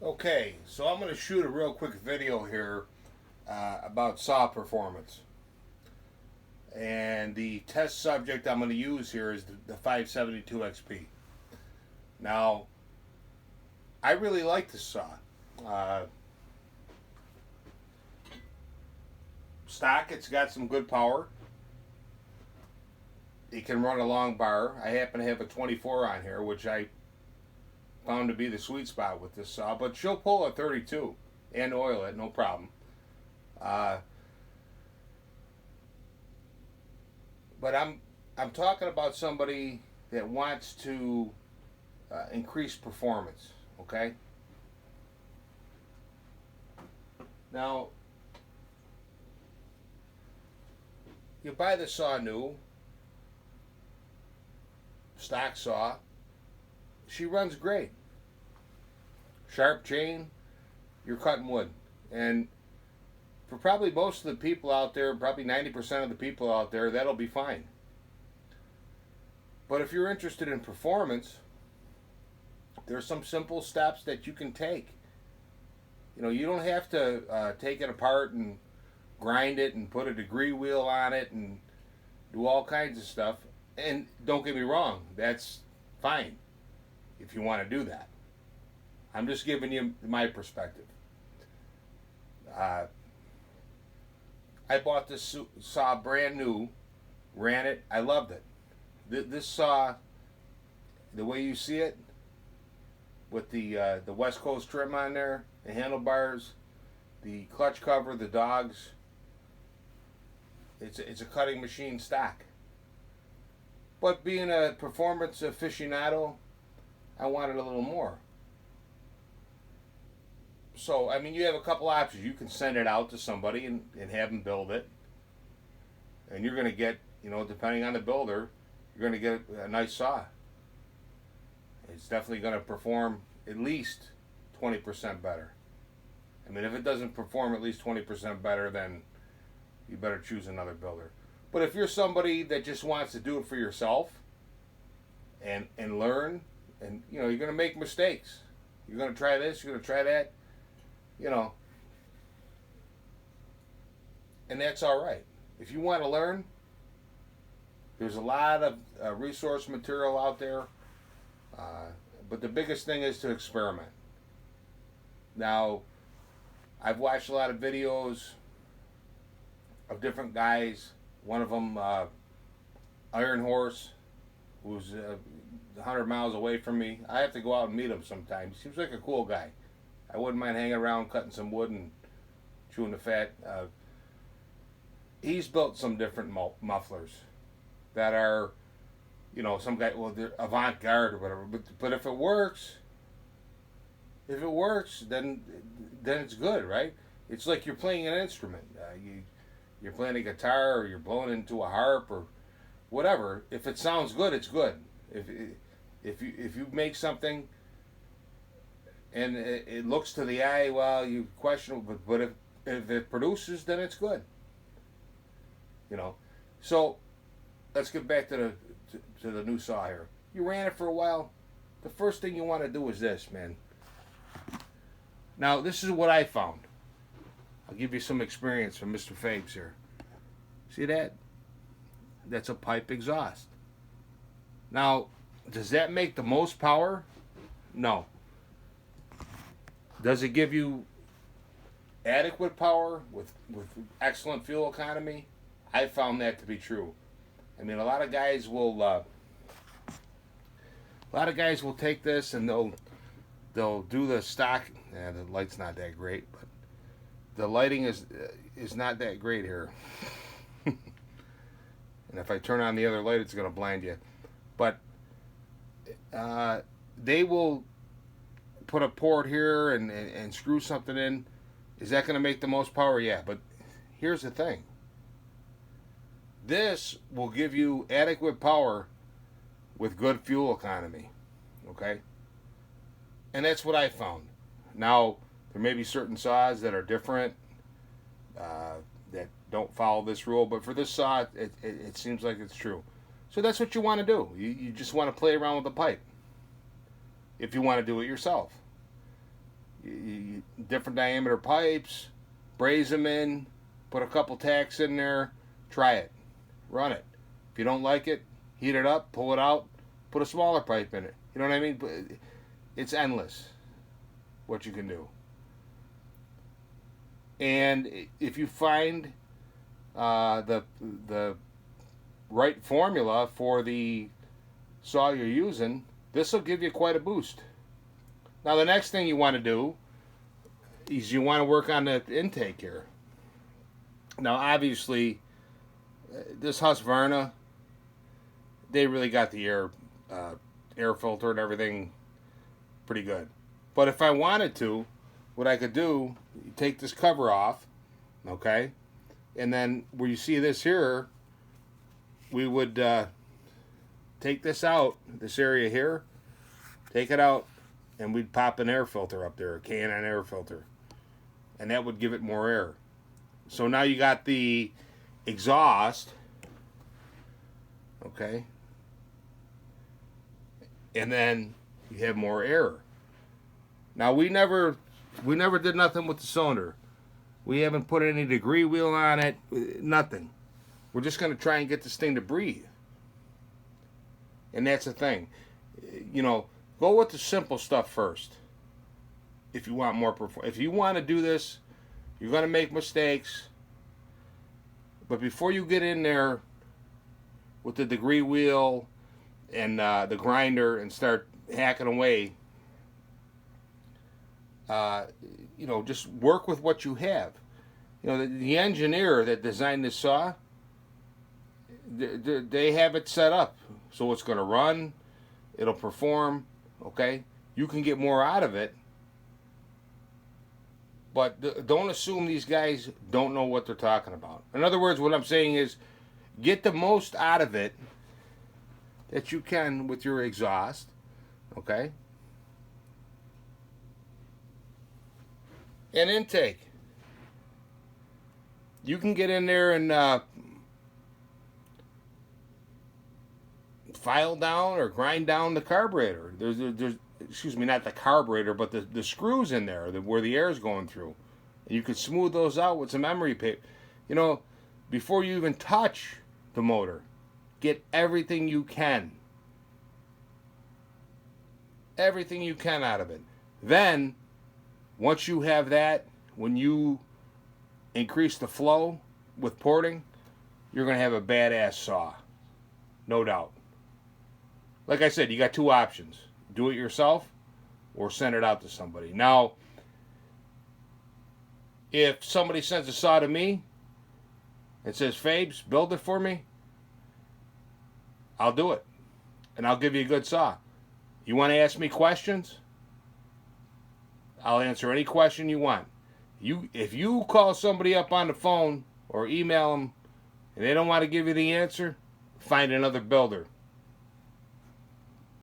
Okay, so I'm going to shoot a real quick video here about saw performance. And the test subject I'm going to use here is the 572 XP. Now, I really like this saw. Uh, Stock, it's got some good power. It can run a long bar. I happen to have a 24 on here, which I found to be the sweet spot with this saw. But she'll pull a 32 and oil it, no problem. Uh, but I'm talking about somebody that wants to increase performance. Okay. Now you buy the saw new, stock saw. She runs great. Sharp chain. You're cutting wood, and for probably most of the people out there, probably 90% of the people out there, that'll be fine. But if you're interested in performance, there's some simple steps that you can take. You know, you don't have to take it apart and grind it and put a degree wheel on it and do all kinds of stuff. And don't get me wrong, that's fine if you want to do that. I'm just giving you my perspective. Uh, I bought this saw brand new, ran it, I loved it. This saw, the way you see it, with the West Coast trim on there, the handlebars, the clutch cover, the dogs. It's a cutting machine stock. But being a performance aficionado, I wanted a little more. So I mean, you have a couple options. You can send it out to somebody and have them build it, and you're going to get, you know, depending on the builder, you're going to get a nice saw. It's definitely going to perform at least 20% better. I mean, if it doesn't perform at least 20% better, then you better choose another builder. But if you're somebody that just wants to do it for yourself and learn, and you know, you're going to make mistakes. You're going to try this, you're going to try that, you know, and that's all right. If you want to learn, there's a lot of resource material out there. Uh, but the biggest thing is to experiment. Now, I've watched a lot of videos of different guys. One of them, Iron Horse, who's 100 miles away from me. I have to go out and meet him sometimes. He seems like a cool guy. I wouldn't mind hanging around, cutting some wood and chewing the fat. He's built some different mufflers that are, you know, some guy, well, they're avant-garde or whatever. But if it works, then it's good, right? It's like you're playing an instrument. You're playing a guitar or you're blowing into a harp or whatever. If it sounds good, it's good. If you make something and it looks to the eye, well, you question it, but if it produces, then it's good. You know, so let's get back to the new saw here. You ran it for a while. The first thing you want to do is this, man. Now, this is what I found. I'll give you some experience from Mr. Fabes here. See that? That's a pipe exhaust. Now, does that make the most power? No. Does it give you adequate power with excellent fuel economy? I found that to be true. I mean, a lot of guys will take this and they'll do the stock. The light's not that great, but the lighting is not that great here. And if I turn on the other light, it's going to blind you. But they will put a port here and screw something in. Is that going to make the most power? Yeah, but here's the thing. This will give you adequate power with good fuel economy. Okay? And that's what I found. Now, there may be certain saws that are different, that don't follow this rule, but for this saw, it seems like it's true. So that's what you want to do. You just want to play around with the pipe if you want to do it yourself. different diameter pipes, braze them in, put a couple tacks in there, try it, run it. If you don't like it, heat it up, pull it out, put a smaller pipe in it. You know what I mean? It's endless what you can do. And if you find the right formula for the saw you're using, this will give you quite a boost. Now the next thing you want to do is you want to work on the intake here. Now obviously this Husqvarna, they really got the air filter and everything pretty good. But if I wanted to, what I could do, take this cover off, okay, and then where you see this here, we would take this out, this area here, take it out, and we'd pop an air filter up there, a K&N air filter, and that would give it more air. So now you got the exhaust, okay, and then you have more air. Now we never did nothing with the cylinder. We haven't put any degree wheel on it, nothing. We're just going to try and get this thing to breathe. And that's the thing. You know, go with the simple stuff first. If you want more performance. If you want to do this, you're going to make mistakes. But before you get in there with the degree wheel and the grinder and start hacking away, you know, just work with what you have. You know, the engineer that designed this saw, they have it set up so it's going to run, it'll perform, okay? You can get more out of it, but don't assume these guys don't know what they're talking about. In other words, what I'm saying is get the most out of it that you can with your exhaust, okay? And intake. You can get in there and file down or grind down the carburetor. There's excuse me, not the carburetor, but the screws in there where the air is going through. And you can smooth those out with some emery paper. You know, before you even touch the motor, get everything you can. Everything you can out of it. Then, once you have that, when you increase the flow with porting, you're going to have a badass saw. No doubt. Like I said, you got two options. Do it yourself or send it out to somebody. Now, if somebody sends a saw to me and says, Fabes, build it for me, I'll do it. And I'll give you a good saw. You want to ask me questions? I'll answer any question you want. If you call somebody up on the phone or email them and they don't want to give you the answer, find another builder.